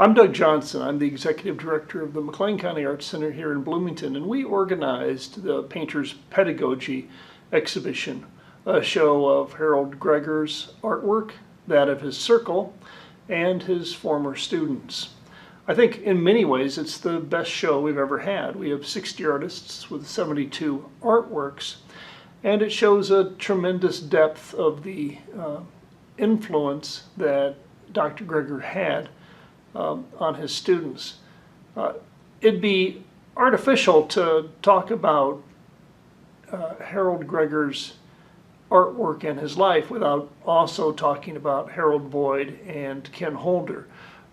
I'm Doug Johnson. I'm the Executive Director of the McLean County Arts Center here in Bloomington, and we organized the Painter's Pedagogy exhibition, a show of Harold Greger's artwork, that of his circle, and his former students. I think in many ways it's the best show we've ever had. We have 60 artists with 72 artworks, and it shows a tremendous depth of the influence that Dr. Greger had on his students. It'd be artificial to talk about Harold Greger's artwork and his life without also talking about Harold Boyd and Ken Holder,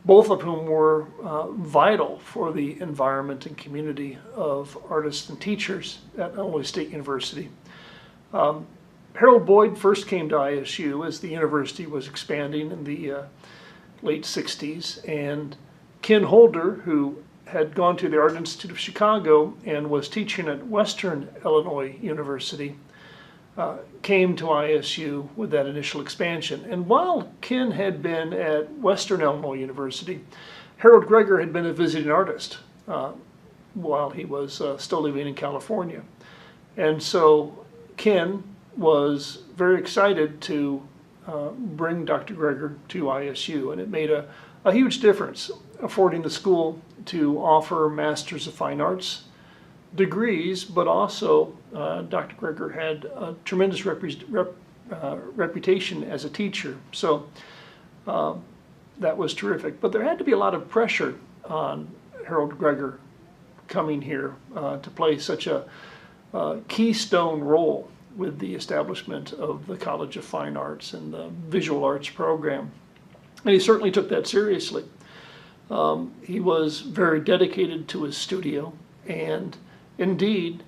both of whom were vital for the environment and community of artists and teachers at Illinois State University. Harold Boyd first came to ISU as the university was expanding in the late 60s, and Ken Holder, who had gone to the Art Institute of Chicago and was teaching at Western Illinois University, came to ISU with that initial expansion. And while Ken had been at Western Illinois University, Harold Greger had been a visiting artist while he was still living in California. And so Ken was very excited to bring Dr. Greger to ISU, and it made a huge difference, affording the school to offer Masters of Fine Arts degrees, but also Dr. Greger had a tremendous reputation as a teacher. So that was terrific. But there had to be a lot of pressure on Harold Greger coming here to play such a keystone role with the establishment of the College of Fine Arts and the Visual Arts program. And he certainly took that seriously. He was very dedicated to his studio, and indeed,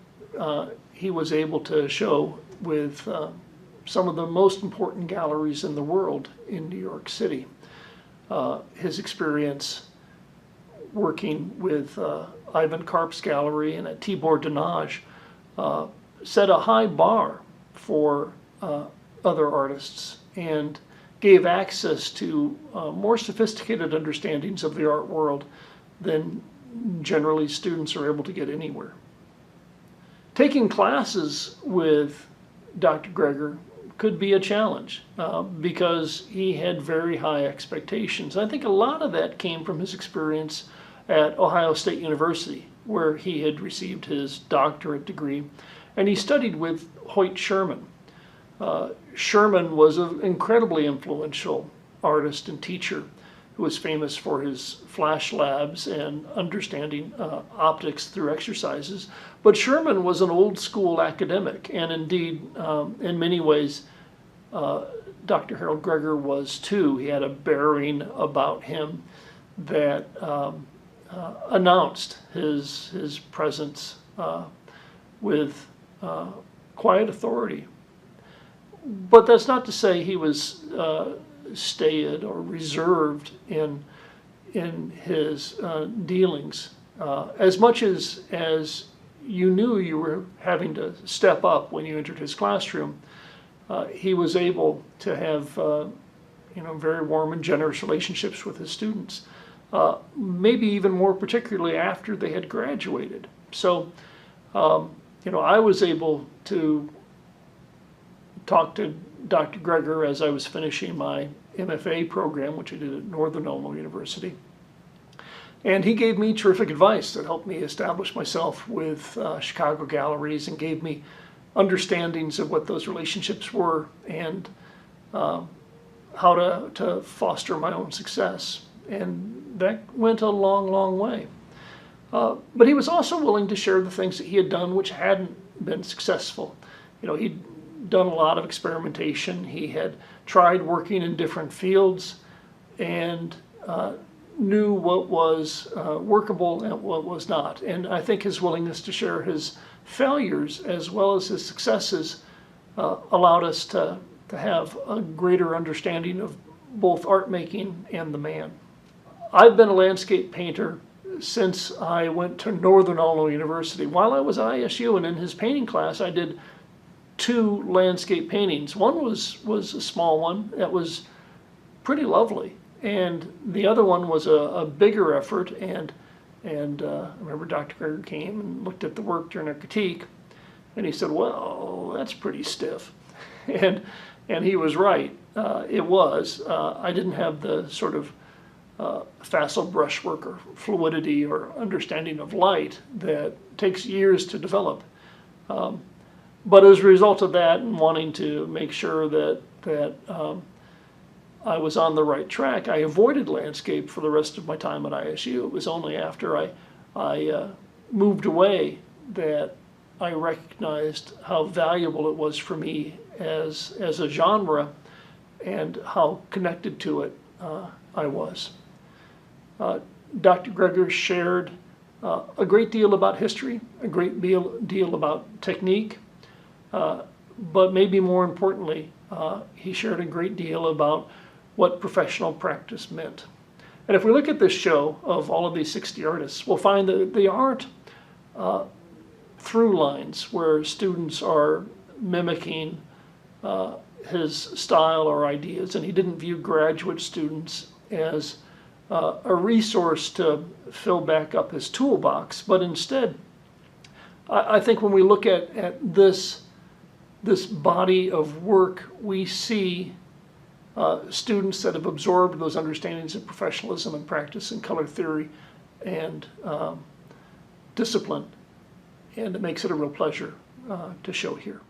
he was able to show with some of the most important galleries in the world in New York City. His experience working with Ivan Karp's gallery and at Tibor Denage set a high bar for other artists and gave access to more sophisticated understandings of the art world than generally students are able to get anywhere. Taking classes with Dr. Greger could be a challenge because he had very high expectations. I think a lot of that came from his experience at Ohio State University, where he had received his doctorate degree, and he studied with Hoyt Sherman. Sherman was an incredibly influential artist and teacher who was famous for his flash labs and understanding optics through exercises. But Sherman was an old school academic, and indeed, in many ways, Dr. Harold Greger was too. He had a bearing about him that announced his presence with quiet authority. But that's not to say he was staid or reserved in his dealings. As much as you knew you were having to step up when you entered his classroom, he was able to have very warm and generous relationships with his students, maybe even more particularly after they had graduated. So I was able to talk to Dr. Greger as I was finishing my MFA program, which I did at Northern Illinois University. And he gave me terrific advice that helped me establish myself with Chicago galleries and gave me understandings of what those relationships were and how to foster my own success. And that went a long, long way. But he was also willing to share the things that he had done which hadn't been successful. He'd done a lot of experimentation. He had tried working in different fields and knew what was workable and what was not. And I think his willingness to share his failures as well as his successes allowed us to have a greater understanding of both art making and the man. I've been a landscape painter since I went to Northern Illinois University. While I was at ISU and in his painting class, I did 2 landscape paintings. One was a small one that was pretty lovely, And the other one was a bigger effort, and I remember Dr. Greger came and looked at the work during a critique, and he said, well, that's pretty stiff. And he was right. It was. I didn't have the sort of facile brushwork or fluidity or understanding of light that takes years to develop. But as a result of that and wanting to make sure that I was on the right track, I avoided landscape for the rest of my time at ISU. It was only after I moved away that I recognized how valuable it was for me as a genre and how connected to it I was. Dr. Greger shared a great deal about history, a great deal about technique, but maybe more importantly, he shared a great deal about what professional practice meant. And if we look at this show of all of these 60 artists, we'll find that they aren't through lines where students are mimicking his style or ideas, and he didn't view graduate students as a resource to fill back up his toolbox, but instead, I think when we look at this body of work, we see students that have absorbed those understandings of professionalism and practice and color theory and discipline, and it makes it a real pleasure to show here.